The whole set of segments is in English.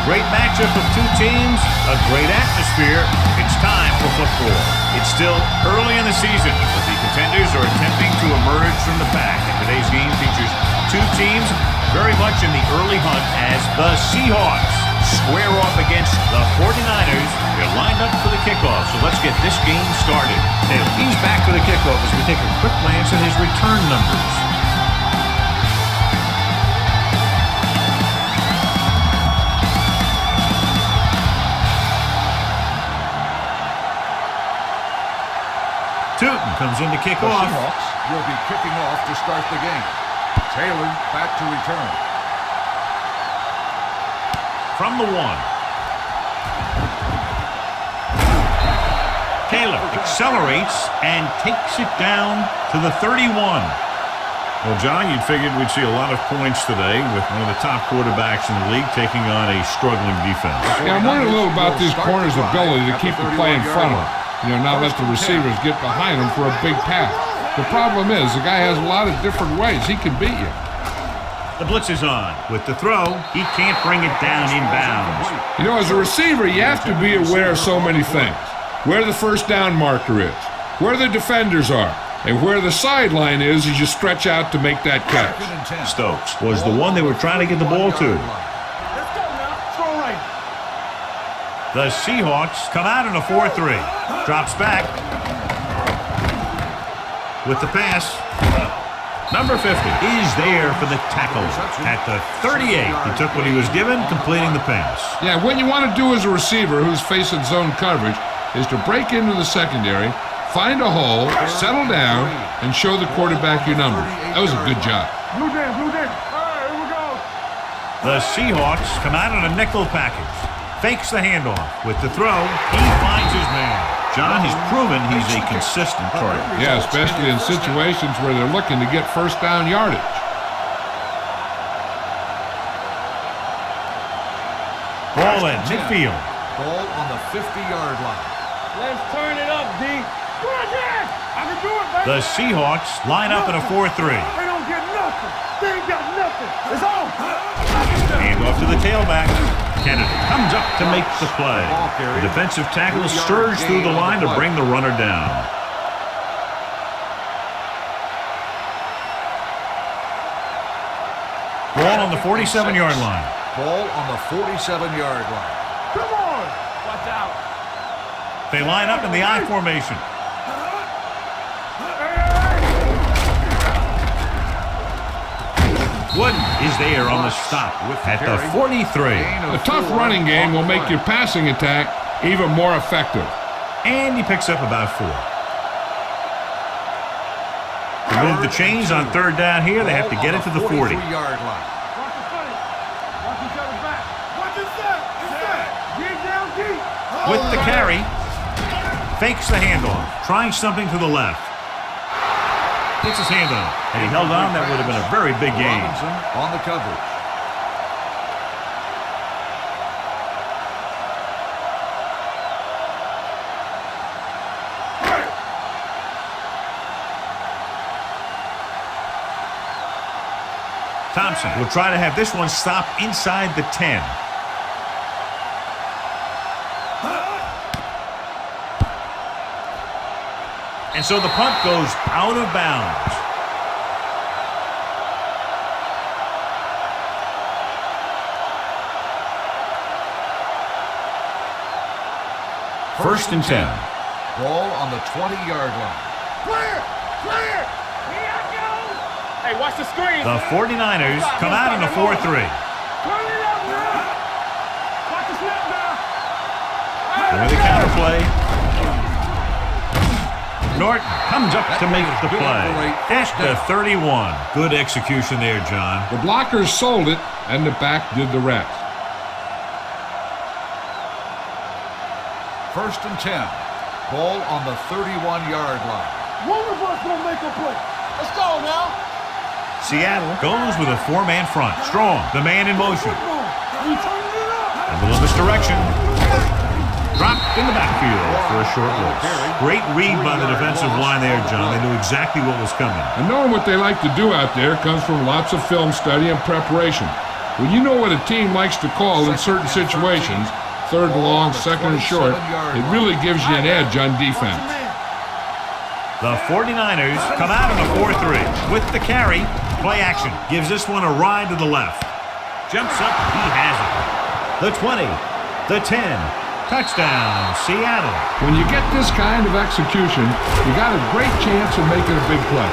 great matchup of two teams, a great atmosphere. It's time for football. It's still early in the season, but the contenders are attempting to emerge from the pack. And today's game features two teams very much in the early hunt as the Seahawks square off against the 49ers. They're lined up for the kickoff, so let's get this game started. He's back for the kickoff as we take a quick glance at his return numbers. Tootin comes in to kick off. The Seahawks will be kicking off to start the game. Taylor back to return. From the 1. Taylor accelerates and takes it down to the 31. Well, John, you'd figured we'd see a lot of points today with one of the top quarterbacks in the league taking on a struggling defense. Yeah, I'm wondering a little about these corners' ability to keep the play in front of them. Not let the receivers get behind them for a big pass. The problem is the guy has a lot of different ways he can beat you. The blitz is on. With the throw, he can't bring it down inbounds. As a receiver, you have to be aware of so many things. Where the first down marker is, where the defenders are, and where the sideline is as you stretch out to make that catch. Stokes was the one they were trying to get the ball to. The Seahawks come out in a 4-3. Drops back. With the pass. Number 50 is there for the tackle. At the 38, he took what he was given, completing the pass. Yeah, what you want to do as a receiver who's facing zone coverage is to break into the secondary, find a hole, settle down, and show the quarterback your number. That was a good job. Blue Dan. All right, here we go. The Seahawks come out in a nickel package. Fakes the handoff. With the throw, he finds his man. John has proven he's a consistent target. Yeah, especially in situations where they're looking to get first down yardage. Ball in midfield. Ball on the 50-yard line. Let's turn it up, D. Come on, Dad. I can do it, baby. The Seahawks line up in a 4-3. They don't get nothing. They ain't got nothing. It's on. Hand off to the tailback. Kennedy comes up to make the play. The defensive tackle surged through the line to bring the runner down. Ball on the 47-yard line. Ball on the 47-yard line. Come on. Watch out. They line up in the I formation. Wooden is there on the stop at the 43. A tough running game will make your passing attack even more effective. And he picks up about 4. To move the chains on third down here, they have to get it to the 40. Watch the footing. Watch each other back. Watch this set. Get down deep. With the carry, fakes the handoff, trying something to the left. Gets his hand on it, and he held on. That would have been a very big gain. On the coverage. Thompson will try to have this one stop inside the 10. And so the punt goes out of bounds. First and 10. Ball on the 20-yard line. Clear. Here I go. Hey, watch the screen. The 49ers come out in a 4-3. Turn it up now. Watch the snap now. With the counterplay. Norton comes up to make the play at the 31. Good execution there, John. The blockers sold it, and the back did the rest. First and 10. Ball on the 31-yard line. One of us will make a play. Let's go now. Seattle goes with a 4-man front. Strong, the man in motion. We turning it up. A little misdirection. Dropped in the backfield for a short loss. Great read by the defensive line there, John. They knew exactly what was coming. And knowing what they like to do out there comes from lots of film study and preparation. When you know what a team likes to call in certain situations, third and long, second and short, it really gives you an edge on defense. The 49ers come out in a 4-3. With the carry, play action. Gives this one a ride to the left. Jumps up, he has it. The 20, the 10. Touchdown, Seattle. When you get this kind of execution, you got a great chance of making a big play.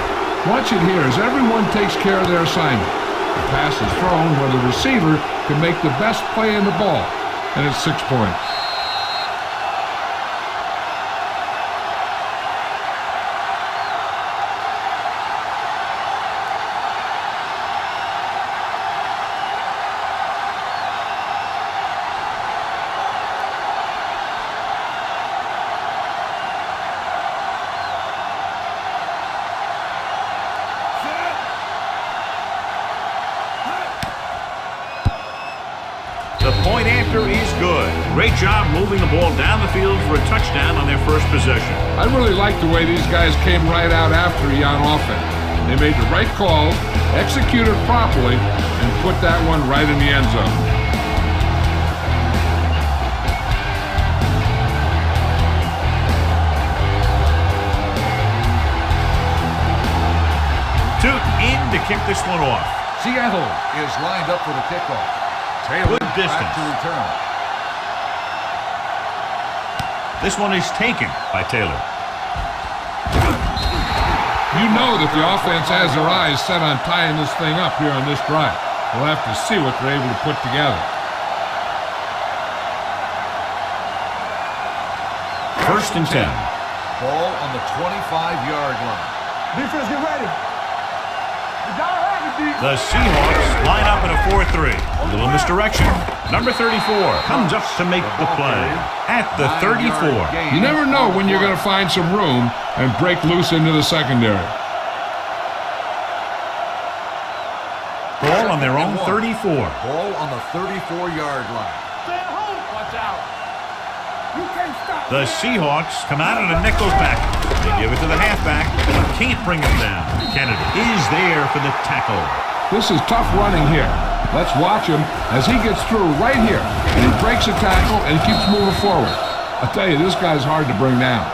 Watch it here as everyone takes care of their assignment. The pass is thrown where the receiver can make the best play in the ball, and it's 6 points. The point after is good. Great job moving the ball down the field for a touchdown on their first possession. I really like the way these guys came right out after you on offense. They made the right call, executed properly, and put that one right in the end zone. Toot in to kick this one off. Seattle is lined up for the kickoff. Taylor Good distance. back to return. This one is taken by Taylor. You know that the offense has their eyes set on tying this thing up here on this drive. We'll have to see what they're able to put together. First and 10. Ball on the 25-yard line. Defense, get ready. You gotta have it, D. The Seahawks line up in a 4-3. A little misdirection. Number 34 comes up to make the play at the 34. You never know when you're going to find some room and break loose into the secondary. Ball on their own 34. Ball on the 34-yard line. Stay at home. Watch out. You can't stop. The Seahawks come out in a nickel back. They give it to the halfback, but can't bring him down. Kennedy is there for the tackle. This is tough running here. Let's watch him as he gets through right here. And he breaks a tackle and keeps moving forward. I tell you, this guy's hard to bring down.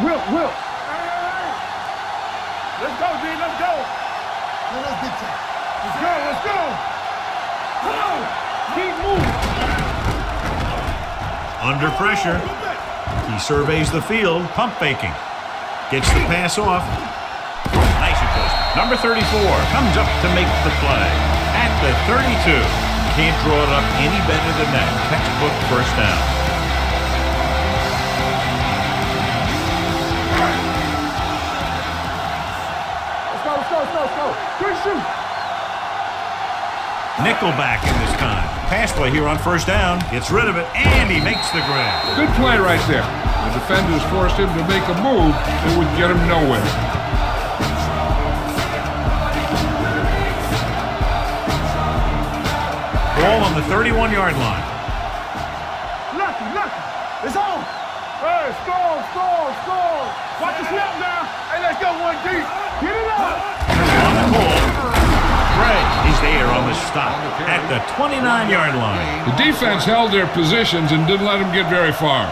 Will. Let's go, D. Let's go. Let's go. Come on. Keep moving. Under pressure, he surveys the field, pump faking. Gets the pass off. Nice adjustment. Number 34 comes up to make the play at the 32. Can't draw it up any better than that. Textbook first down. Let's go. Good shoot. Nickelback in this time. Pass play here on first down. Gets rid of it, and he makes the grab. Good play right there. The defenders forced him to make a move that would get him nowhere. Ball on the 31-yard line. Lucky. It's on. Hey, score. Watch the snap now. Hey, let's go, 1D. Get it up. On the call. Gray is there on the stop at the 29-yard line. The defense held their positions and didn't let them get very far.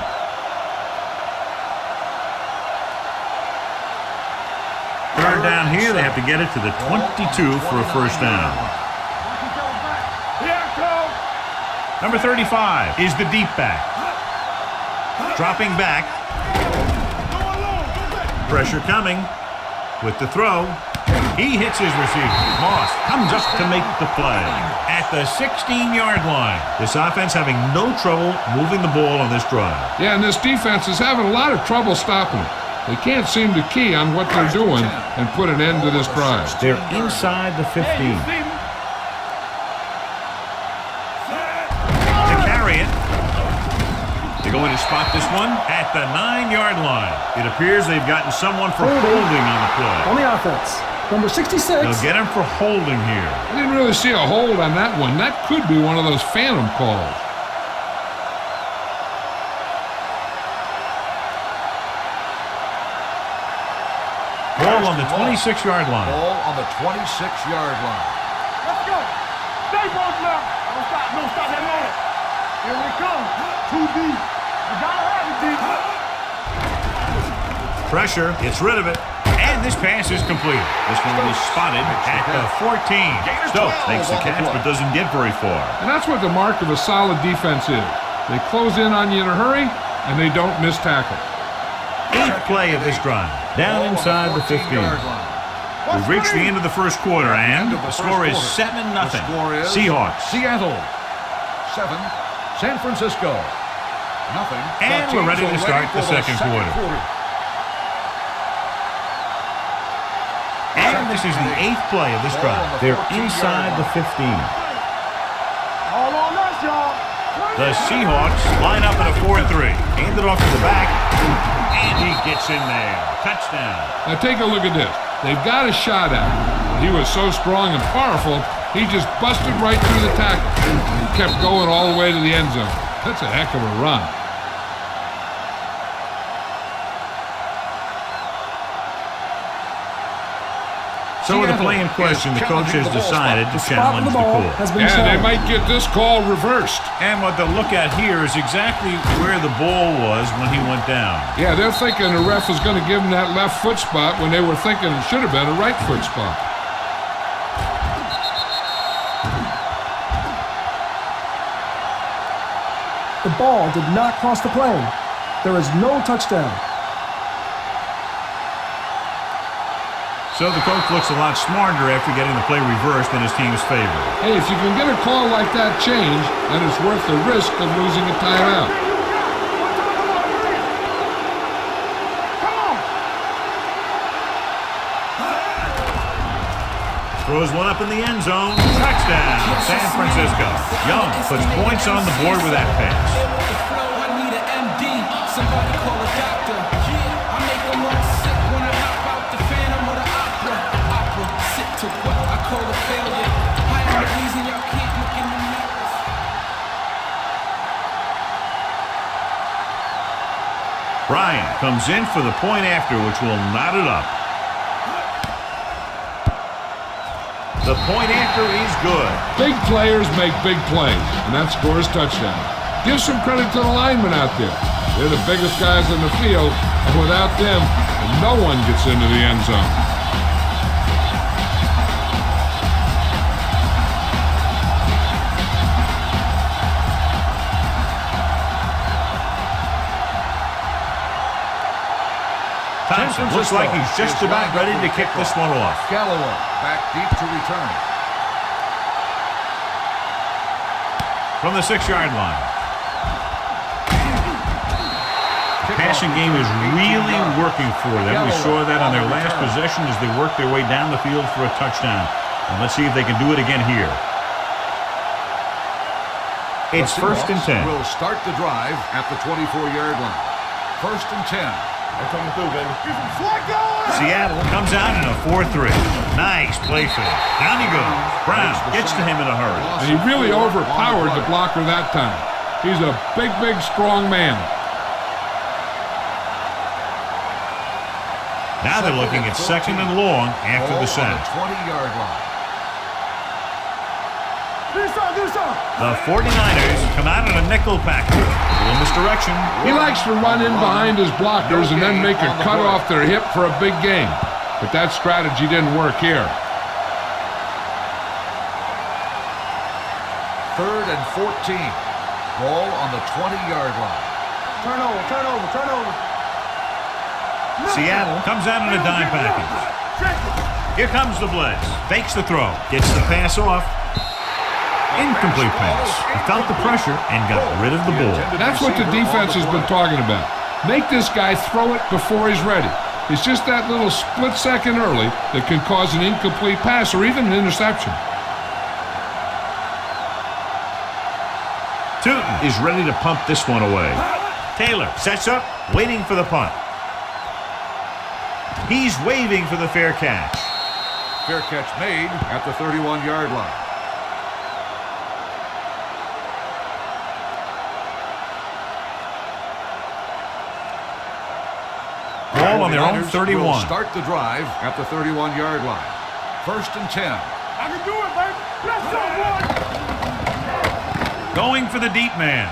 Third down here, they have to get it to the 22 for a first down. Here I come. Number 35 is the deep back. Dropping back. Pressure coming with the throw. He hits his receiver. Moss comes up to make the play at the 16-yard line. This offense having no trouble moving the ball on this drive. Yeah, and this defense is having a lot of trouble stopping it. They can't seem to key on what they're doing and put an end to this drive. They're inside the 15. To carry it. They're going to spot this one at the 9-yard line. It appears they've gotten someone for holding on the play. On the offense, number 66. They'll get him for holding here. I didn't really see a hold on that one. That could be one of those phantom calls. on the 26-yard line. Ball on the 26-yard line. Let's go. Stay both now. Don't stop that moment. Here we come. 2 deep. You gotta have it deep. Pressure, gets rid of it. And this pass is complete. This one is spotted at the 14. Stokes makes the catch but doesn't get very far. And that's what the mark of a solid defense is. They close in on you in a hurry, and they don't miss tackle. 8th play of this drive. Down inside the 15. We've reached the end of the first quarter, and the score is 7-0. Seahawks. Seattle 7, San Francisco nothing. And we're ready to start the second quarter. And this is the 8th play of this drive. They're inside the 15. All on us, y'all. The Seahawks line up in a 4-3. Hand it off to the back, and he gets in there. Touchdown. Now take a look at this. They've got a shot at him. He was so strong and powerful, he just busted right through the tackle. He kept going all the way to the end zone. That's a heck of a run. So with the play in question, the coach has decided to challenge the call. Yeah, they might get this call reversed. And what they'll look at here is exactly where the ball was when he went down. Yeah, they're thinking the ref is going to give him that left foot spot when they were thinking it should have been a right foot spot. The ball did not cross the plane. There is no touchdown. So the coach looks a lot smarter after getting the play reversed in his team's favor. Hey, if you can get a call like that changed, then it's worth the risk of losing a timeout. Throws one up in the end zone. Touchdown, San Francisco. Young puts points on the board with that pass. Somebody call a doctor. I make them all sick when I hop out the Phantom or the Opera. Sick to what I call a failure. I am the reason y'all can't look in the mirrors. Bryant comes in for the point after, which will knot it up. The point after is good. Big players make big plays, and that scores touchdown. Give some credit to the linemen out there. They're the biggest guys in the field, and without them, no one gets into the end zone. Thompson looks like he's just about ready to kick this one off. Galloway back deep to return. From the 6-yard line. Passing game is really working for them. We saw that on their last possession as they worked their way down the field for a touchdown. And let's see if they can do it again here. It's 1st and 10. Will start the drive at the 24-yard line. 1st and 10. They're coming through, baby. Seattle comes out in a 4-3. Nice play fake. Down he goes. Brown gets to him in a hurry. And he really overpowered the blocker that time. He's a big, strong man. Now they're looking at 2nd and long after the sack. 20-yard line. The 49ers come out in a nickel package. A little misdirection. He likes to run in behind his blockers and then make a cut off their hip for a big gain. But that strategy didn't work here. 3rd and 14. Ball on the 20-yard line. Turnover. Seattle comes out in a dime package. Here comes the blitz. Fakes the throw. Gets the pass off. Incomplete pass. He felt the pressure and got rid of the ball. That's what the defense has been talking about. Make this guy throw it before he's ready. It's just that little split second early that can cause an incomplete pass or even an interception. Tootin is ready to pump this one away. Taylor sets up, waiting for the punt. He's waving for the fair catch. Fair catch made at the 31-yard line. Ball on their own 31. Will start the drive at the 31-yard line. 1st and 10. I can do it, baby. Let's go, boy. Going for the deep man.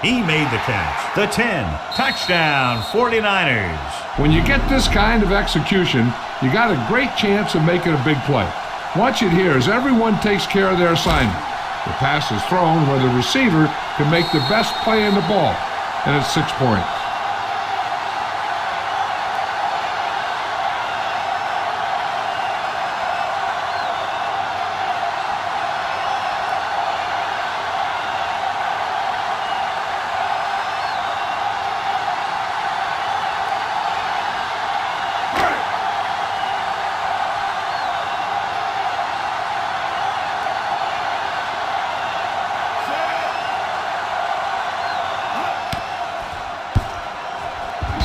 He made the catch. The 10. Touchdown, 49ers. When you get this kind of execution, you got a great chance of making a big play. Watch it here as everyone takes care of their assignment. The pass is thrown where the receiver can make the best play in the ball, and it's 6 points.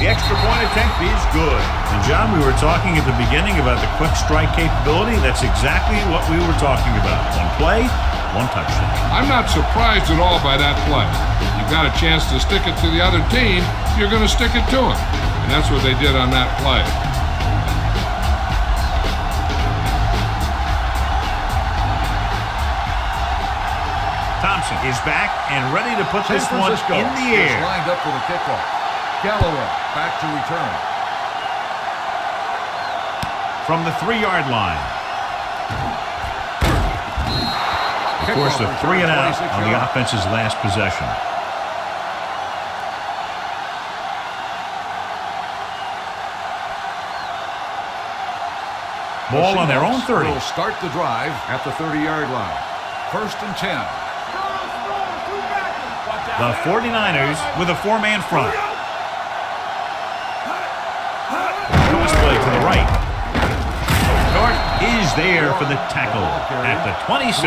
The extra point attempt is good. And John, we were talking at the beginning about the quick strike capability. That's exactly what we were talking about. One play, one touchdown. I'm not surprised at all by that play. You got a chance to stick it to the other team, you're going to stick it to them. And that's what they did on that play. Thompson is back and ready to put this one in the air. Lined up for the kickoff. Galloway back to return. From the 3-yard line. Of course, the 3 and out on the offense's last possession. Ball on their own 30. Will start the drive at the 30-yard line. 1st and 10. The 49ers with a 4-man front. Play to the right. Short is there for the tackle at the 26.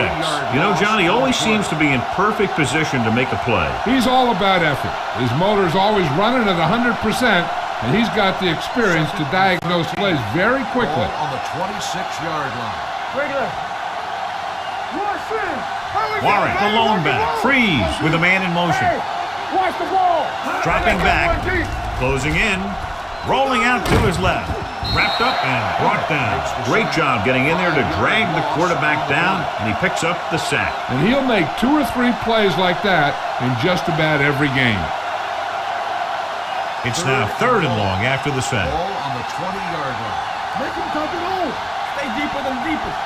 You know, John, he always seems to be in perfect position to make a play. He's all about effort. His motor's always running at 100%, and he's got the experience to diagnose plays very quickly. On the 26-yard line. Regular. Warren, the lone back. Freeze with a man in motion. Hey, watch the ball. Dropping back. Closing in. Rolling out to his left. Wrapped up and brought down. Great job getting in there to drag the quarterback down, and he picks up the sack. And he'll make 2 or 3 plays like that in just about every game. It's now 3rd and long after the sack. Ball on the 20-yard line. Make him tuck it on. Stay deeper than deepest.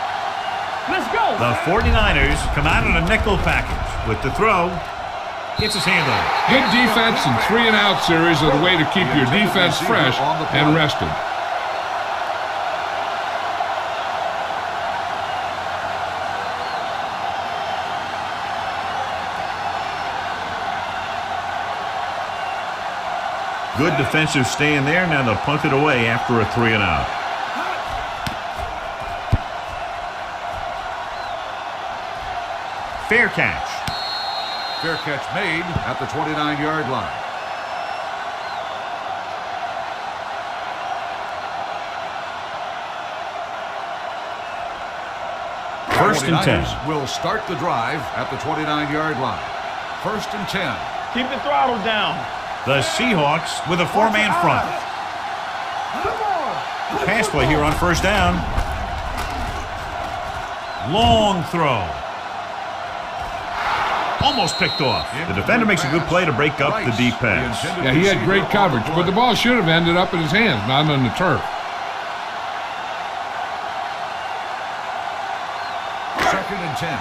Let's go. The 49ers come out in a nickel package. With the throw, gets his hand on it. Good defense and 3-and-out series are the way to keep your defense fresh and rested. Good defensive stand there. Now they'll punt it away after a 3-and-out. Fair catch. Fair catch made at the 29-yard line. First and 10. Will start the drive at the 29-yard line. 1st and 10. Keep the throttle down. The Seahawks with a 4-man front. Pass play here on 1st down. Long throw. Almost picked off. The defender makes a good play to break up the deep pass. Yeah, he had great coverage, but the ball should have ended up in his hands, not on the turf. 2nd and 10.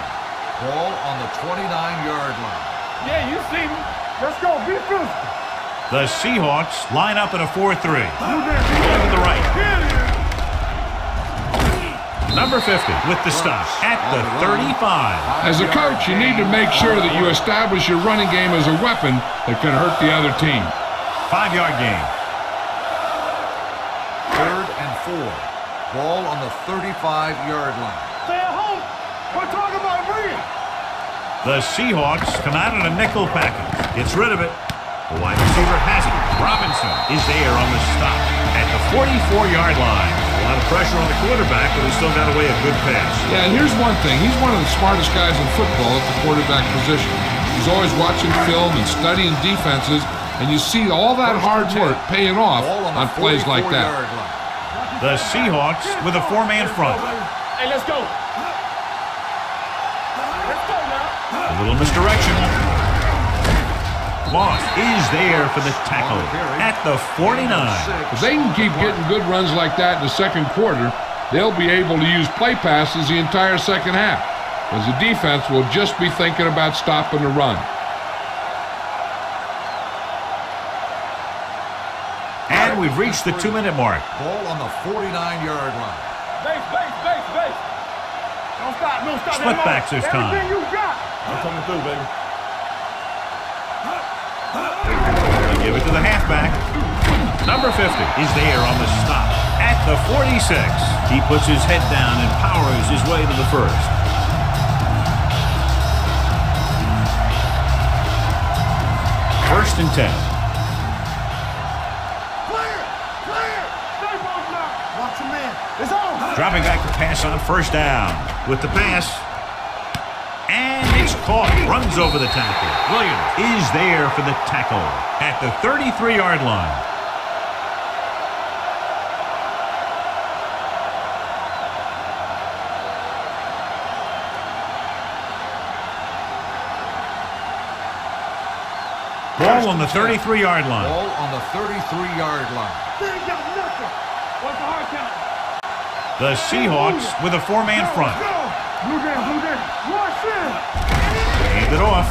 Ball on the 29-yard line. Yeah, you see me. Let's go. Be physical. The Seahawks line up in a 4-3. Going to the right. Number 50 with the stop at the 35. As a coach, you need to make sure that you establish your running game as a weapon that can hurt the other team. 5-yard gain. 3rd and 4. Ball on the 35-yard line. Stay at home. We're talking about bringing. The Seahawks come out in a nickel package. Gets rid of it. The wide receiver has it. Robinson is there on the stop at the 44-yard line. A lot of pressure on the quarterback, but he still got away a good pass. Yeah, and here's one thing. He's one of the smartest guys in football at the quarterback position. He's always watching film and studying defenses And you see all that hard work paying off on plays like that. The Seahawks with a four-man front. Hey, let's go. Let's go now. A little misdirection. Moss is there for the tackle at the 49. If they can keep getting good runs like that in the second quarter, they'll be able to use play passes the entire second half, as the defense will just be thinking about stopping the run. And we've reached the 2-minute mark. Ball on the 49-yard line. Base. Don't stop. Split backs this time. Everything you got. I'm coming through, baby. They give it to the halfback. Number 50 is there on the stop at the 46. He puts his head down and powers his way to the first. First and 10. It's on. Dropping back to pass on first down. With the pass. And it's caught. Runs over the tackle. Williams is there for the tackle at the 33-yard line. Ball on the 33-yard line. Ball on the 33-yard line. They ain't got nothing. What's the hard count? The Seahawks with a four-man front. Blue game. Watch it. Hand it off.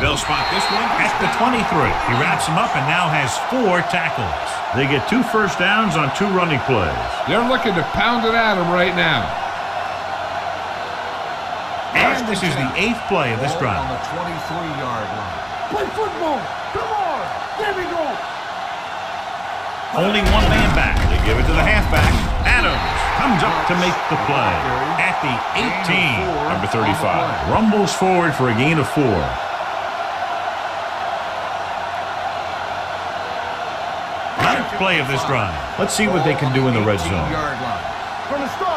They'll spot this one at the 23. He wraps him up and now has 4 tackles. They get 2 first downs on 2 running plays. They're looking to pound it at him right now. And this is the 8th play of this Ball drive. on the 23-yard line. Play football. Come on. There we go. Only one man back. They give it to the halfback. Adams comes up to make the play at the 18. Number 35 rumbles forward for a gain of 4. Ninth play of this drive. Let's see what they can do in the red zone. From the start.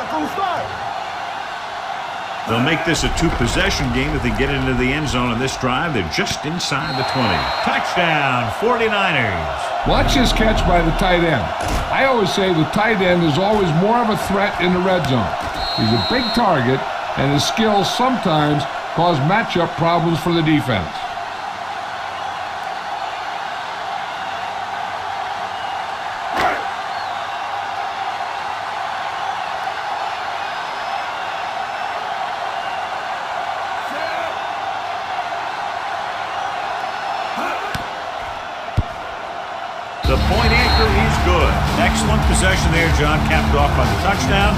They'll make this a 2-possession game if they get into the end zone in this drive. They're just inside the 20. Touchdown, 49ers. Watch this catch by the tight end. I always say the tight end is always more of a threat in the red zone. He's a big target, and his skills sometimes cause matchup problems for the defense. The point anchor is good. Excellent possession there, John, capped off by the touchdown.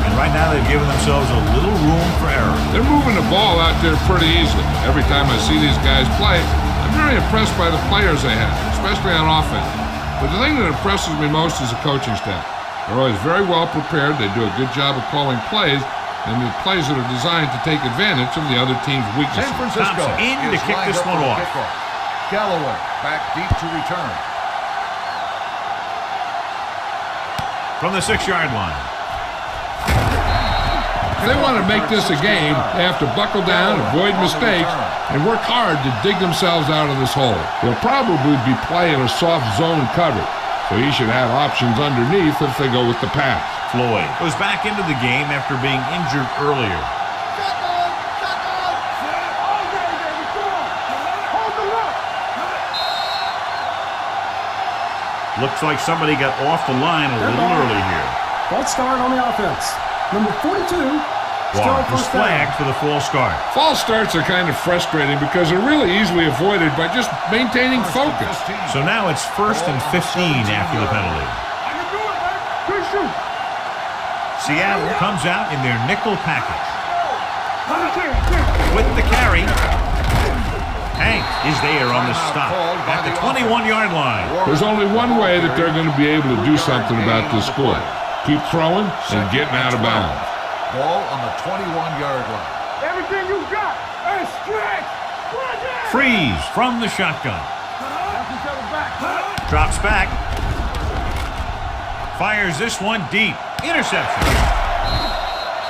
And right now they've given themselves a little room for error. They're moving the ball out there pretty easily. Every time I see these guys play, I'm very impressed by the players they have, especially on offense. But the thing that impresses me most is the coaching staff. They're always very well prepared. They do a good job of calling plays, and the plays that are designed to take advantage of the other team's weaknesses. San Francisco Thompson in to is kick lined this up one for off. kickoff. Galloway back deep to return. From the 6-yard line. If they want to make this a game, they have to buckle down, avoid mistakes, and work hard to dig themselves out of this hole. They'll probably be playing a soft zone coverage, so he should have options underneath if they go with the pass. Floyd goes back into the game after being injured earlier. Looks like somebody got off the line a little early here. False start on the offense. Number 42. Wow, was flagged for the false start. False starts are kind of frustrating because they're really easily avoided by just maintaining focus. So now it's 1st and 15 after the penalty. I can do it, man. Good shoot. Seattle comes out in their nickel package. With the carry. Hank is there on the stop at the 21-yard line. There's only one way that they're going to be able to do something about this score. Keep throwing and getting out of bounds. Ball on the 21-yard line. Everything you got. Hey, stretch. Freeze from the shotgun. Drops back. Fires this one deep. Interception.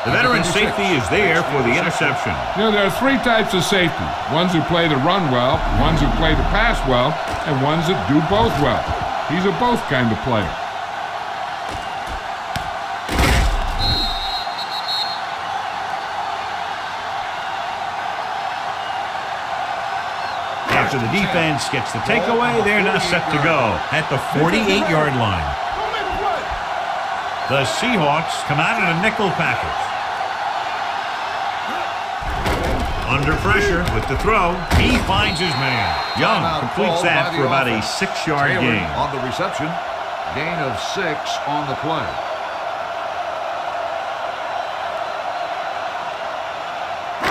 The veteran safety is there for the interception. You know, there are three types of safety. Ones who play to run well, ones who play to pass well, and ones that do both well. He's a both kind of player. After the defense gets the takeaway, they're now set to go at the 48-yard line. The Seahawks come out in a nickel package. Under pressure with the throw. He finds his man. Young completes that for about a 6-yard gain. On the reception, gain of 6 on the play.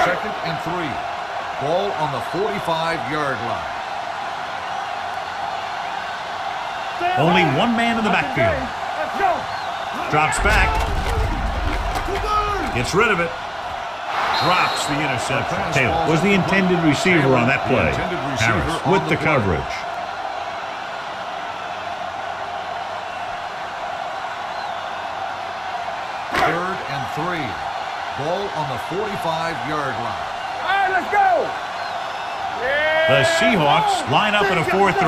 Second and 3. Ball on the 45-yard line. Only one man in the backfield. Drops back. Gets rid of it. Drops the interception. Taylor was the intended receiver on that play. Harris with the coverage. Third and 3. Ball on the 45-yard line. All right, let's go. The Seahawks line up in a 4-3.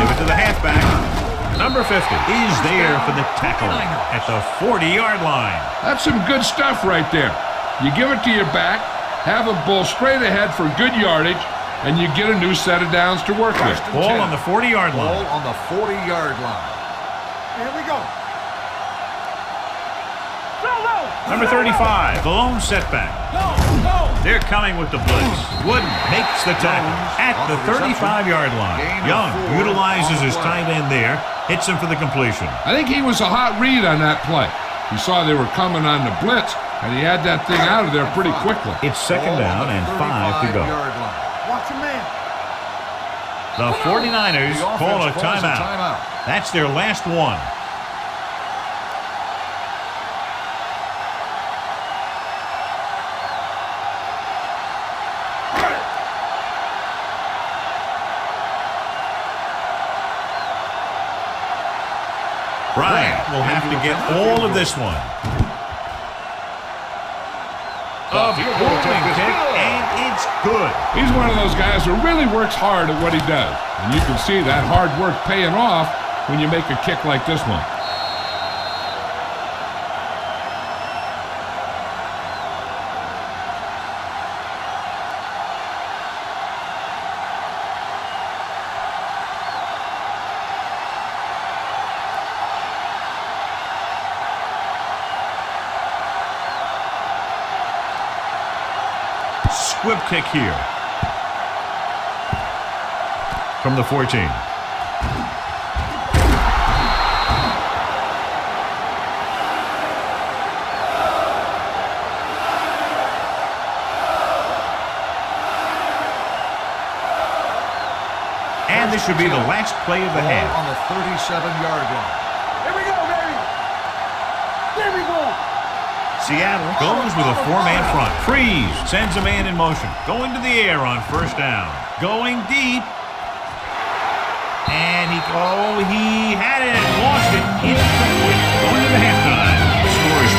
Give it to the halfback. Number 50 is there for the tackle at the 40-yard line. That's some good stuff right there. You give it to your back, have a bull straight ahead for good yardage, and you get a new set of downs to work with. Ball on the 40-yard line. Ball on the 40-yard line. Here we go. Number 35, the lone setback. They're coming with the blitz. Wooden makes the tackle at the 35-yard line. Young utilizes his tight end there, hits him for the completion. I think he was a hot read on that play. He saw they were coming on the blitz, and he had that thing out of there pretty quickly. It's second down and 5 to go. Watch your man. The 49ers call a timeout. That's their last one. Bryant will have to get all of this one. A holding kick, and it's good. He's one of those guys who really works hard at what he does. And you can see that hard work paying off when you make a kick like this one. Squib kick here from the 14. And this should be the last play of the half. On the 37-yard line. Here we go, baby. There we go. Seattle goes with a 4-man front. Freeze sends a man in motion. Going to the air on first down. Going deep. And he had it and lost it. Incomplete. Going to the halftime. The score is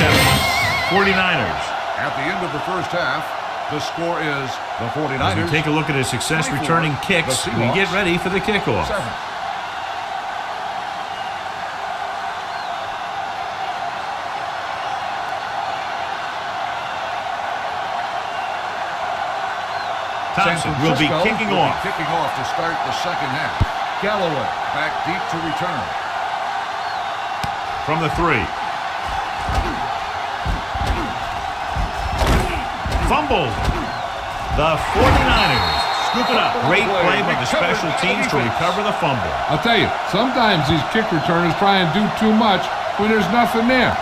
24-7. 49ers. At the end of the first half, the score is the 49ers. As we take a look at his success returning kicks, we get ready for the kickoff. 7. Thompson will be kicking off. Kicking off to start the second half. Galloway back deep to return. From the 3. Fumble. The 49ers scoop it up. Great play by the special teams to recover the fumble. I'll tell you, sometimes these kick returners try and do too much when there's nothing there.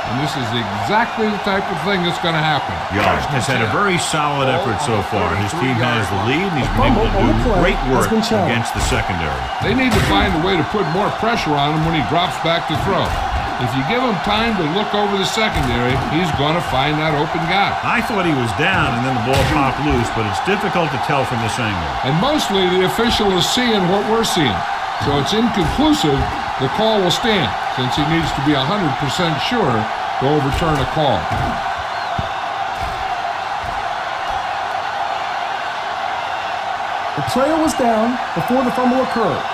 And this is exactly the type of thing that's going to happen. Young has had a very solid effort so far. His team has the lead, and he's been able to do great work against the secondary. They need to find a way to put more pressure on him when he drops back to throw. If you give him time to look over the secondary, he's going to find that open guy. I thought he was down, and then the ball popped loose, but it's difficult to tell from this angle. And mostly the official is seeing what we're seeing. So it's inconclusive. The call will stand. since he needs to be 100% sure to overturn a call. The player was down before the fumble occurred.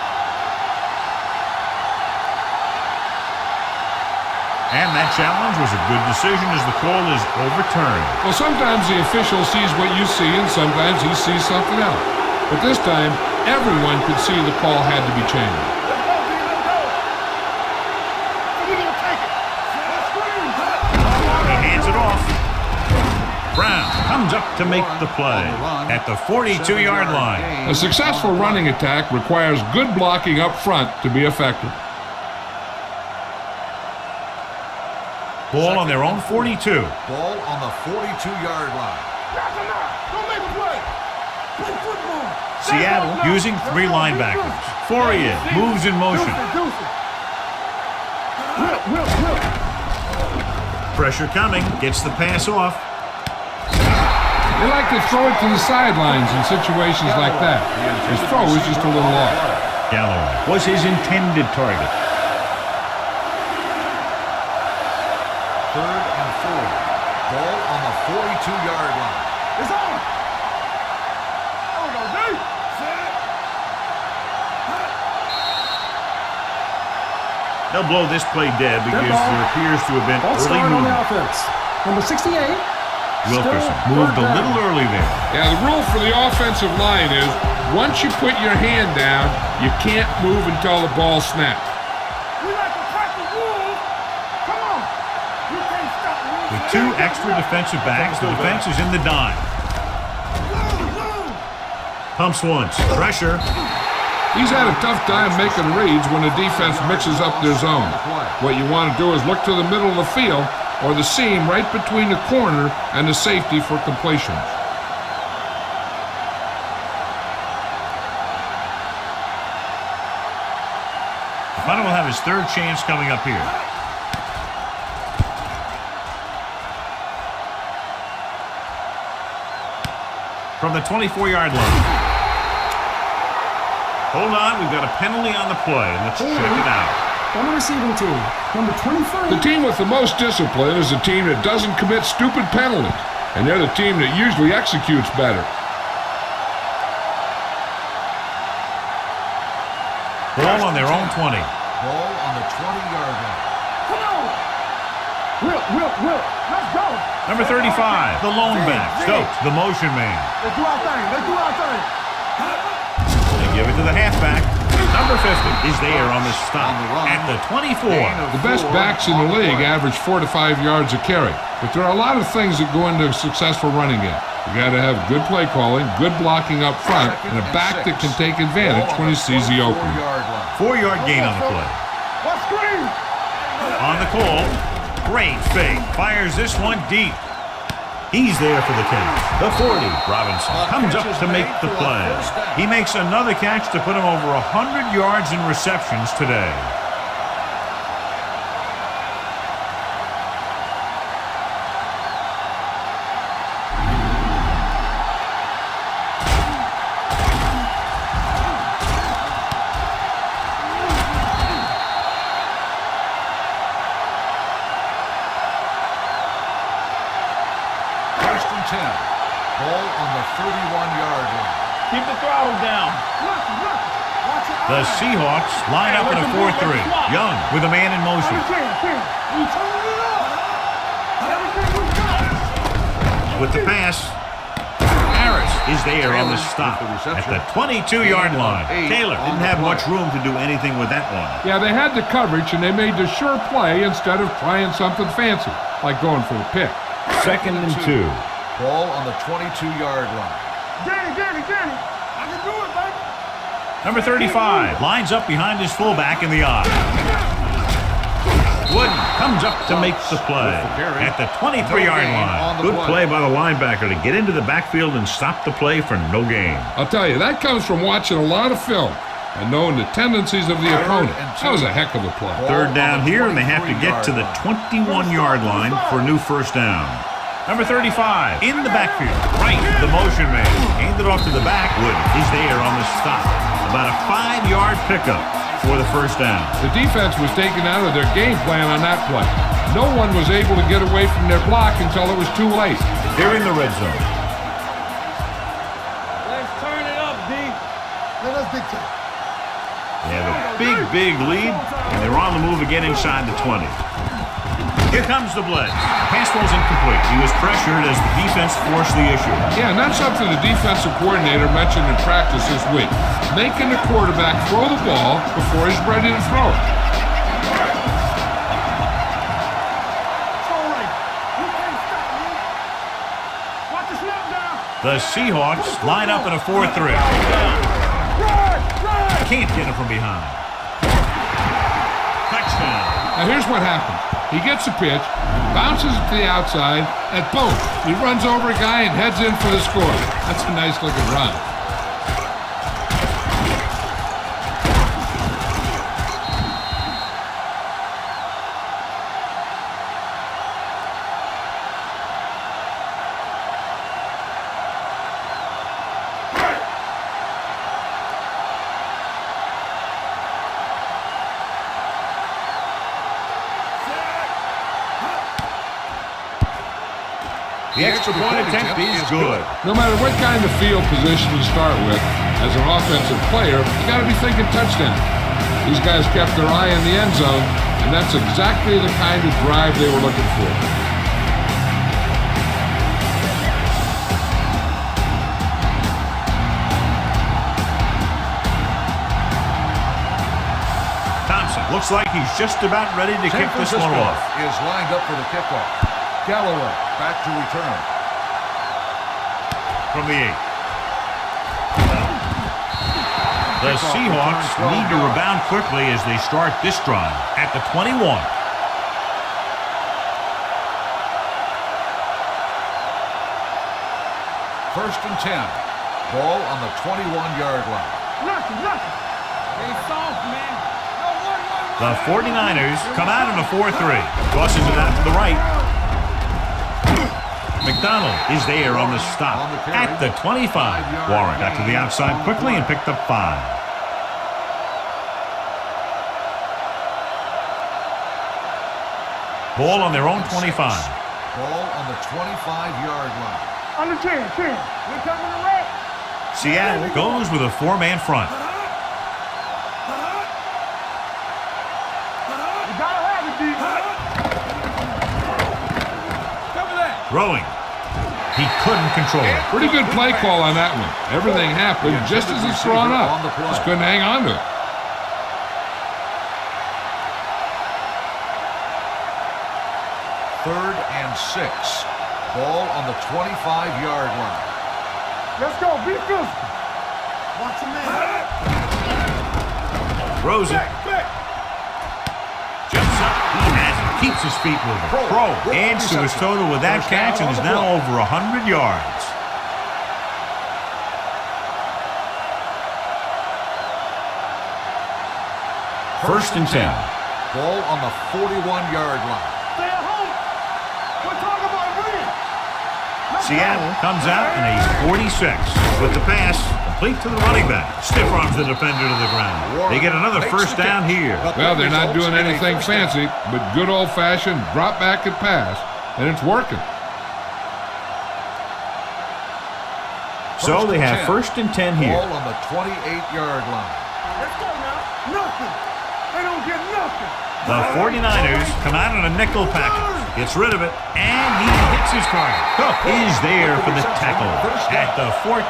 And that challenge was a good decision as the call is overturned. Well, sometimes the official sees what you see, and sometimes he sees something else. But this time, everyone could see the call had to be changed. He hands it off. Brown comes up to make the play at the 42-yard line. A successful running attack requires good blocking up front to be effective. Ball on their own 42. Ball on the 42-yard line. Don't make a play. Play football. Seattle using 3 linebackers. Fourier moves in motion. Pressure coming. Gets the pass off. They like to throw it to the sidelines in situations like that. His throw is just a little off. Galloway was his intended target. 3rd and 4. Ball on the 42-yard line. It's on. Oh, no, D. They'll blow this play dead because there appears to have been Ball early started on the movement. offense. Number 68. Wilkerson moved a little early there. Yeah, the rule for the offensive line is once you put your hand down, you can't move until the ball snaps. We like to crack the rules. Come on. You can't stop me. With 2 extra defensive backs, the defense is in the dime. Pumps once. Pressure. He's had a tough time making reads when the defense mixes up their zone. What you want to do is look to the middle of the field or the seam right between the corner and the safety for completion. The punter will have his 3rd chance coming up here. From the 24-yard line. Hold on, we've got a penalty on the play. Let's check it out. On the receiving team, number 23. The team with the most discipline is the team that doesn't commit stupid penalties, and they're the team that usually executes better. Ball on their own 20. Ball on the 20-yard line. Come on. Will. Let's go. Number 35, the lone back. Stokes, the motion man. Let's do our thing. They give it to the halfback. Number 50 is there on the stop at the 24. The best backs in the league average 4 to 5 yards a carry, but there are a lot of things that go into a successful running game. You got to have good play calling, good blocking up front, and a back that can take advantage when he sees the opening. 4-yard gain on the play. Let's screen. On the call, great fake. Fires this one deep. He's there for the catch. The 40, Robinson, comes up to make the play. He makes another catch to put him over 100 yards in receptions today. Ball on the 31-yard line. Keep the throttle down. The Seahawks line up in a 4-3. Young with a man in motion. With the pass, Harris is there on the stop at the 22-yard line. Taylor didn't have much room to do anything with that one. Yeah, they had the coverage, and they made the sure play instead of trying something fancy, like going for a pick. 2nd and 2. Ball on the 22-yard line. Danny. I can do it, baby. Number 35 lines up behind his fullback in the eye. Wooden comes up to make the play at the 23-yard line. Good play by the linebacker to get into the backfield and stop the play for no gain. I'll tell you, that comes from watching a lot of film and knowing the tendencies of the opponent. That was a heck of a play. 3rd down here, and they have to get to the 21-yard line for a new 1st down. Number 35 in the backfield. Right, the motion man. Handed off to the back. Wood is there on the stop. About a 5-yard pickup. for the first down. The defense was taken out of their game plan on that play. No one was able to get away from their block until it was too late. They're in the red zone. Let's turn it up, D. Let's dictate. They have a big lead, and they're on the move again inside the 20. Here comes the blitz. Pass ball's incomplete. He was pressured as the defense forced the issue. Yeah, and that's something the defensive coordinator mentioned in practice this week. Making the quarterback throw the ball before he's ready to throw it. The Seahawks line up in a 4-3. Can't get him from behind. Touchdown. Now here's what happened. He gets a pitch, bounces it to the outside, and boom, he runs over a guy and heads in for the score. That's a nice looking run. The extra point attempt is good. No matter what kind of field position you start with, as an offensive player, you got to be thinking touchdown. These guys kept their eye on the end zone, and that's exactly the kind of drive they were looking for. Thompson looks like he's just about ready to kick this one off. Is lined up for the kickoff. Galloway back to return. From the 8. The Seahawks need to rebound quickly as they start this drive at the 21. First and 10. Ball on the 21-yard line. Nothing. They soft, man. The 49ers come out in a 4-3. Tosses it out to the right. McDonald is there on the stop at the 25. Warren got to the outside quickly and picked up 5. Ball on their own 25. Ball on the 25-yard line. Under 10. We're coming to red. Seattle goes with a 4-man front. You gotta have it, D. Cover that. Throwing. He couldn't control it. Pretty good play call on that one. Everything happened just as it's thrown up. Just couldn't hang on to it. Third and 6. Ball on the 25-yard line. Let's go. Be physical. Watch him man. Throws it. Jumps up. He has it. Keeps his feet moving. Pro adds to his total with that catch and is now over 100 yards. First and 10. Ball on the 41-yard line. Stay at home. We're talking about winning. Seattle comes out in a 46 with the pass complete to the running back. Stiff arms the defender to the ground. They get another first down here. Well, they're not doing anything fancy, but good old-fashioned drop back and pass, and it's working. So they have first and 10 here. Ball on the 28-yard line. Let's go now. Nothing. They don't get nothing. The 49ers come out in a nickel package. Gets rid of it, and he hits his target. Cook is there for the tackle at the 14.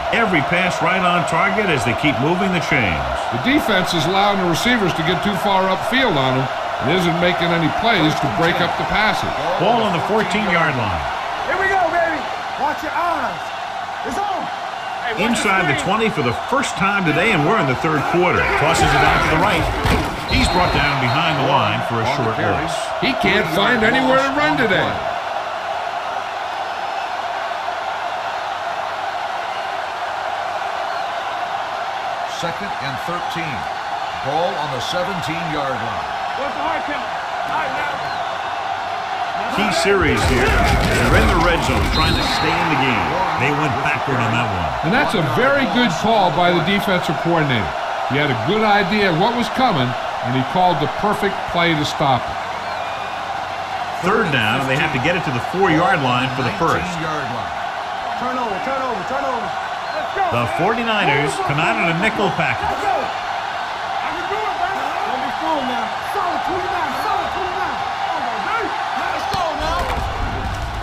Every pass right on target as they keep moving the chains. The defense is allowing the receivers to get too far upfield on them and isn't making any plays to break up the passes. Ball on the 14-yard line. Here we go, baby. Watch your eyes. It's on. Hey, Inside the 20 for the first time today, and we're in the third quarter. Tosses it out to the right. He's brought down behind the line for a short loss. He can't find anywhere to run today. Second and 13. Ball on the 17-yard line. What's the hard count? All right, now. Key series here. They're in the red zone trying to stay in the game. They went backward on that one. And that's a very good call by the defensive coordinator. He had a good idea of what was coming, and he called the perfect play to stop it. Third down, and they have to get it to the 4-yard line for the first. 19-yard line. Turnover. Let's go. The 49ers come out in a nickel package. Let's go. I can do it, man. Don't be fooled now. Solid 29. Let's go now.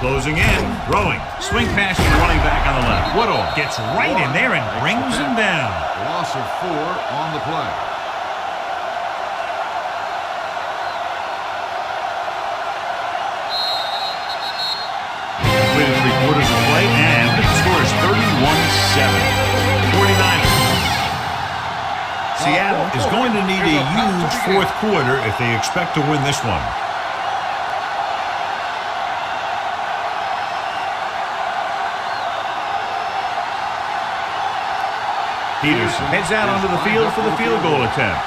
Closing in, throwing. Swing pass to the running back on the left. Woodall gets right in there and brings him down. Loss of 4 on the play. Completed 3/4 of the play, and the score is 31-7. 49ers. Seattle is going to need a huge fourth quarter if they expect to win this one. Peterson heads out onto the field for the field goal attempt.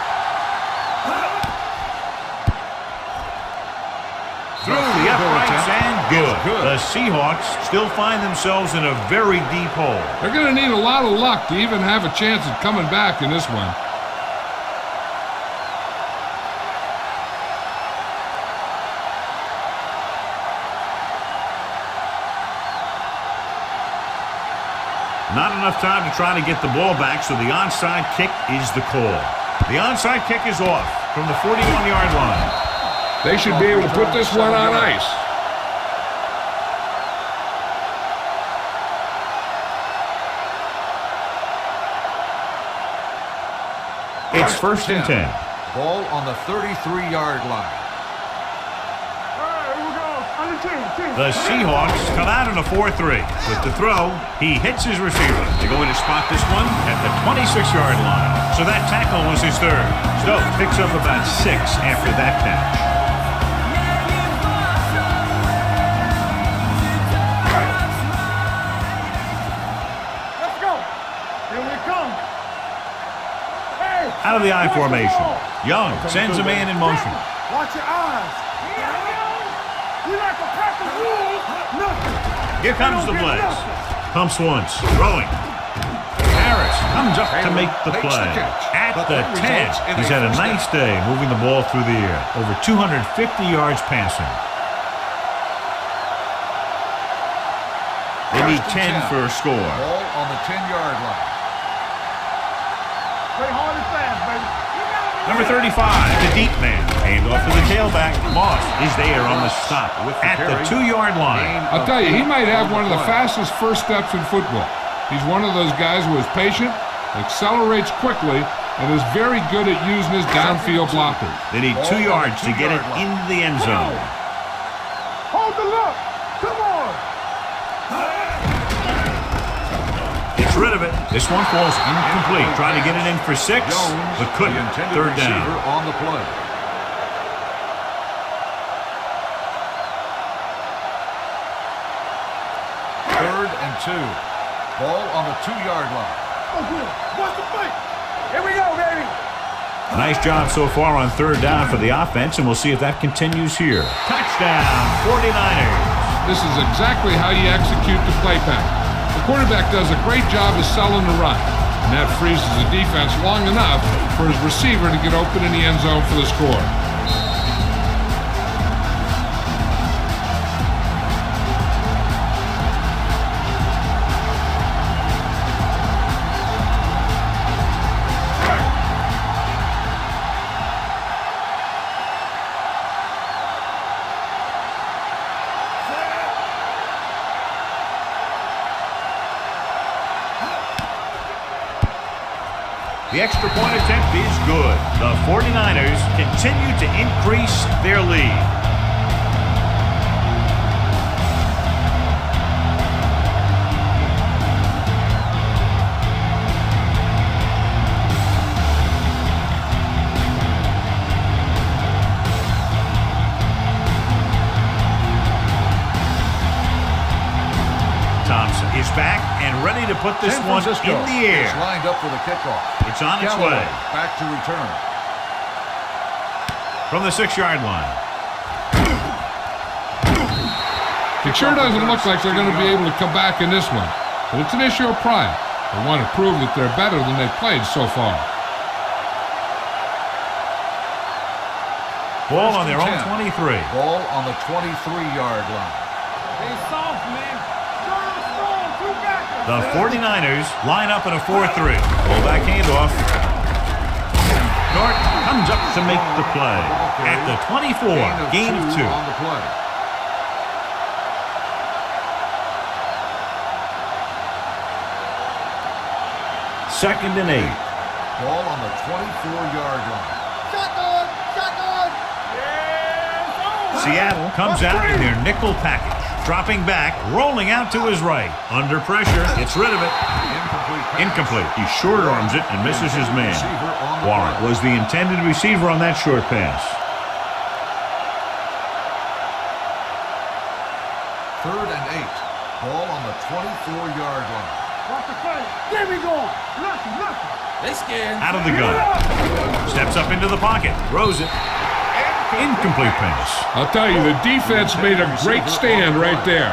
Through the uprights and good. The Seahawks still find themselves in a very deep hole. They're going to need a lot of luck to even have a chance at coming back in this one. Not enough time to try to get the ball back, so the onside kick is the call. The onside kick is off from the 41-yard line. They should be able to put this one on ice. It's first and 10. Ball on the 33-yard line. The Seahawks come out in a 4-3. With the throw, he hits his receiver. They're going to spot this one at the 26-yard line. So that tackle was his third. Stokes picks up about 6 after that catch. Let's go. Here we come. Hey. Out of the I formation. Young sends a man in motion. Watch your eyes. We like a pack of wolves. Nothing. Here comes the blitz. Pumps once. Throwing. Harris comes up to make the play. At the 10. He's had a nice day moving the ball through the air. Over 250 yards passing. They need 10 for a score. Ball on the 10-yard line. Play hard and fast, baby. Number 35, the deep man. Handoff to the tailback. Moss is there on the stop at the 2-yard line. I'll tell you, he might have one of the fastest first steps in football. He's one of those guys who is patient, accelerates quickly, and is very good at using his downfield blocker. They need 2 yards to get it into the end zone. Hold the look. Come on. Gets rid of it. This one falls incomplete. Trying to get it in for 6, but couldn't. Third down. On the play. Third and 2. Ball on the 2-yard line. Oh, good. What's the fight? Here we go, baby. Nice job so far on third down for the offense, and we'll see if that continues here. Touchdown, 49ers. This is exactly how you execute the play pattern. The quarterback does a great job of selling the run, and that freezes the defense long enough for his receiver to get open in the end zone for the score. The extra point attempt is good. The 49ers continue to increase their lead. Thompson is back and ready to put this one in the air. It's lined up for the kickoff. It's on its way. Back to return. From the 6-yard line. It sure doesn't look like they're going to be able to come back in this one, but it's an issue of pride. They want to prove that they're better than they've played so far. Ball on their own 23. Ball on the 23-yard line. They soft, man. Strong, two backers. The 49ers line up in a 4-3. Fullback handoff. Norton comes up to make the play. At the 24, gain of 2. On the play. Second and 8. Ball on the 24-yard line. Shotgun. Seattle comes out in their nickel package. Dropping back, rolling out to his right. Under pressure, gets rid of it. Incomplete. He short arms it and misses his man. Warren was the intended receiver on that short pass. Third and 8. Ball on the 24-yard line. Watch the play. Get me going. Lucky. They scared. Out of the gun. Steps up into the pocket. Throws it. Incomplete pass. I'll tell you, the defense made a great stand right there.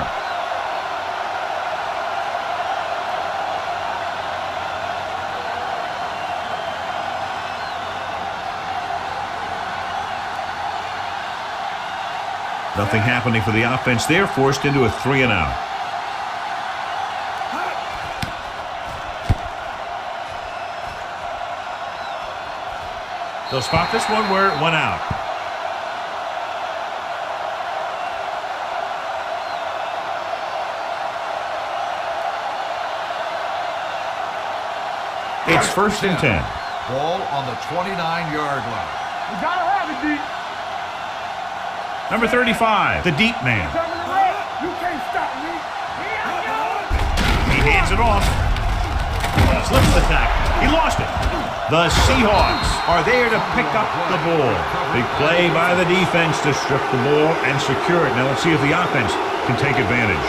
Nothing happening for the offense there, forced into a 3-and-out. They'll spot this one where it went out. It's first and 10. Ball on the 29-yard line. You gotta have it, D. Number 35, the deep man. Coming to right. You can't stop me. He hands it off. Slips the tackle. He lost it. The Seahawks are there to pick up the ball. Big play by the defense to strip the ball and secure it. Now let's see if the offense can take advantage.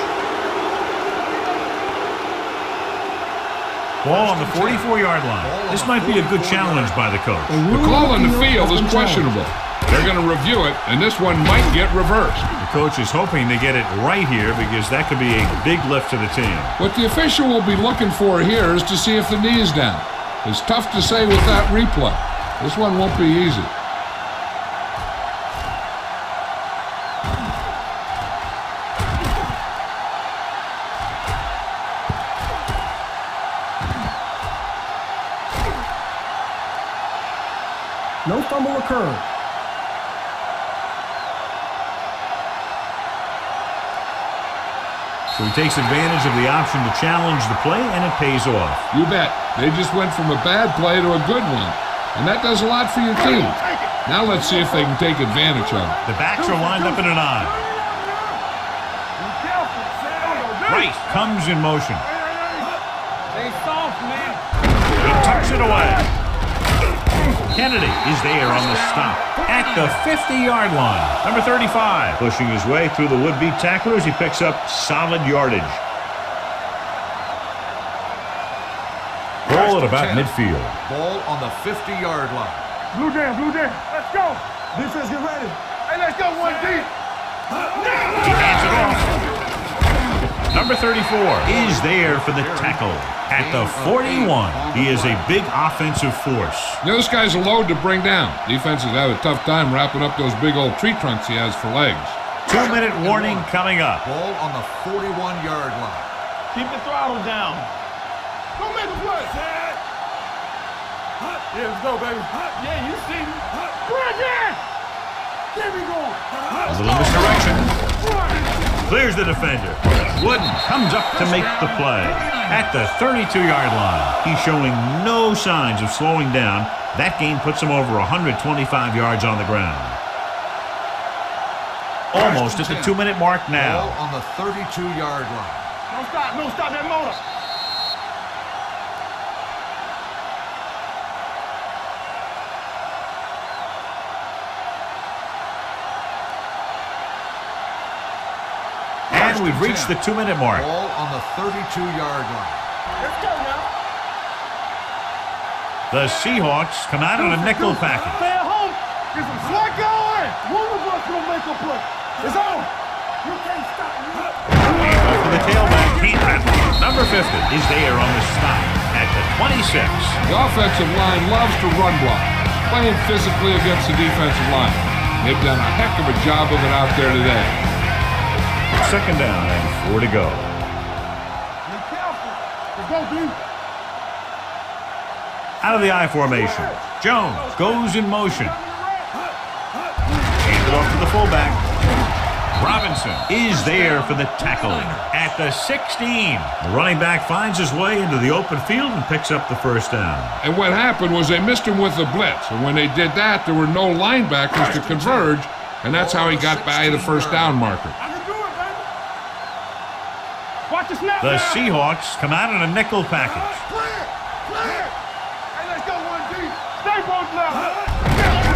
Ball on the 44-yard line. This might be a good challenge by the coach. The call on the field is questionable. They're going to review it, and this one might get reversed. The coach is hoping to get it right here because that could be a big lift to the team. What the official will be looking for here is to see if the knee is down. It's tough to say with that replay. This one won't be easy. No fumble occurred. So he takes advantage of the option to challenge the play, and it pays off. You bet. They just went from a bad play to a good one. And that does a lot for your team. Now let's see if they can take advantage of it. The backs are lined up in an I. Rice comes in motion. They soft, man. He tucks it away. Kennedy is there on the stop at the 50-yard line. Number 35 pushing his way through the would-be tacklers. He picks up solid yardage. Ball at about midfield. Ball on the 50-yard line. Blue jam. Let's go. Defense, get ready. Hey, let's go, one deep. He hands it off. Number 34 is there for the tackle at the 41. He is a big offensive force. This guy's a load to bring down. Defenses have a tough time wrapping up those big old tree trunks he has for legs. 2-minute warning coming up. Ball on the 41-yard line. Keep the throttle down. Go make a play. Yeah, let's go, baby. Yeah, you see me. Right there. There we go. A little misdirection. Clears the defender. Wooden comes up to make the play at the 32-yard line. He's showing no signs of slowing down. That gain puts him over 125 yards on the ground. Almost at the 2-minute mark now. Ball on the 32-yard line. No stop that motor. And we've reached the 2-minute mark. Ball on the 32-yard line. Let's go now. The Seahawks come out in a nickel package. Stay at home. Get some slack going. One of us will make a play. It's on. You can't stop me. Handoff to the tailback. Can't happen. Number 50 is there on the stop at the 26. The offensive line loves to run block, playing physically against the defensive line. They've done a heck of a job of it out there today. Second down and 4 to go. Be careful. Let's go, D. Out of the I formation. Jones goes in motion. Hand it off to the fullback. Robinson is there for the tackle at the 16. The running back finds his way into the open field and picks up the first down. And what happened was they missed him with the blitz. And when they did that, there were no linebackers to converge, and that's how he got by the first down marker. I can do it, baby. Watch the snap. The now. Seahawks come out in a nickel package. Clear. Hey, let's go, 1D. Stay both left.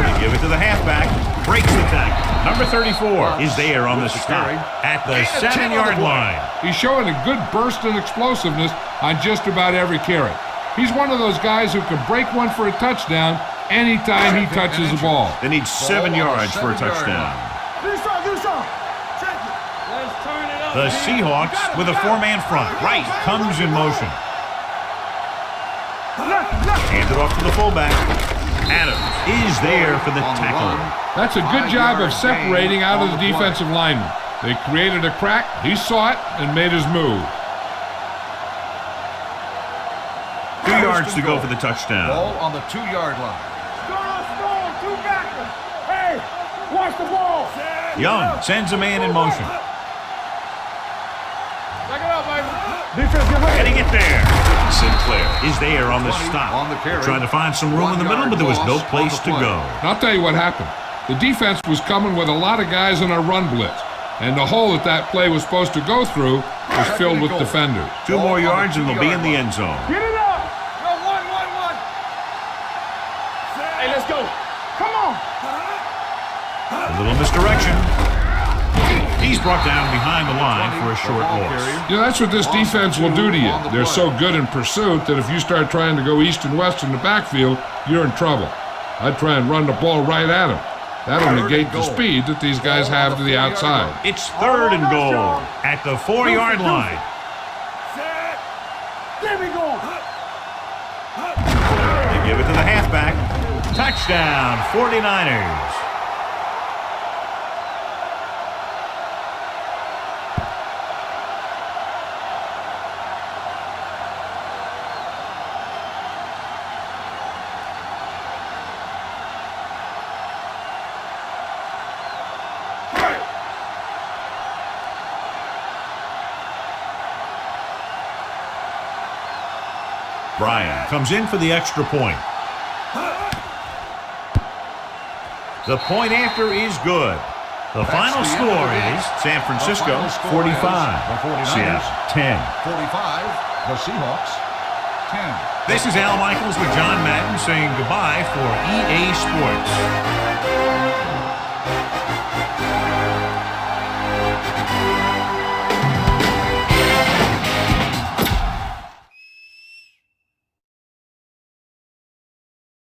They give it to the halfback. Breaks the tackle. Number 34 is there on the stop at the 7-yard line. He's showing a good burst in explosiveness on just about every carry. He's one of those guys who can break one for a touchdown anytime he touches the ball. They need 7 yards for a touchdown. Do some. Check it. Let's turn it up. The Seahawks with a 4-man front. Wright comes in motion. Hand it off to the fullback. Adams is there for the tackle. That's a good job of separating out of the defensive lineman. They created a crack, he saw it, and made his move. 2 yards to go for the touchdown. Ball on the 2-yard line. Storm, 2 backers. Hey, watch the ball. Young sends a man in motion. Back it up, baby. Defense, get ready. Can he get there? Sinclair is there on the stop. On the carry. Trying to find some room in the middle, but there was no place to go. And I'll tell you what happened. The defense was coming with a lot of guys in a run blitz, and the hole that play was supposed to go through was filled with defenders. 2 more yards and they'll be in the end zone. Get it up. No, one. Hey, let's go. Come on. A little misdirection. He's brought down behind the line for a short loss. You know, that's what this defense will do to you. They're so good in pursuit that if you start trying to go east and west in the backfield, you're in trouble. I'd try and run the ball right at them. That'll negate the speed that these guys have to the outside. It's 3rd and goal at the 4-yard line. There we go. They give it to the halfback. Touchdown, 49ers. Bryan comes in for the extra point. The point after is good. The final score is San Francisco 45, Seattle 10. 45, the Seahawks 10. This is Al Michaels with John Madden saying goodbye for EA Sports.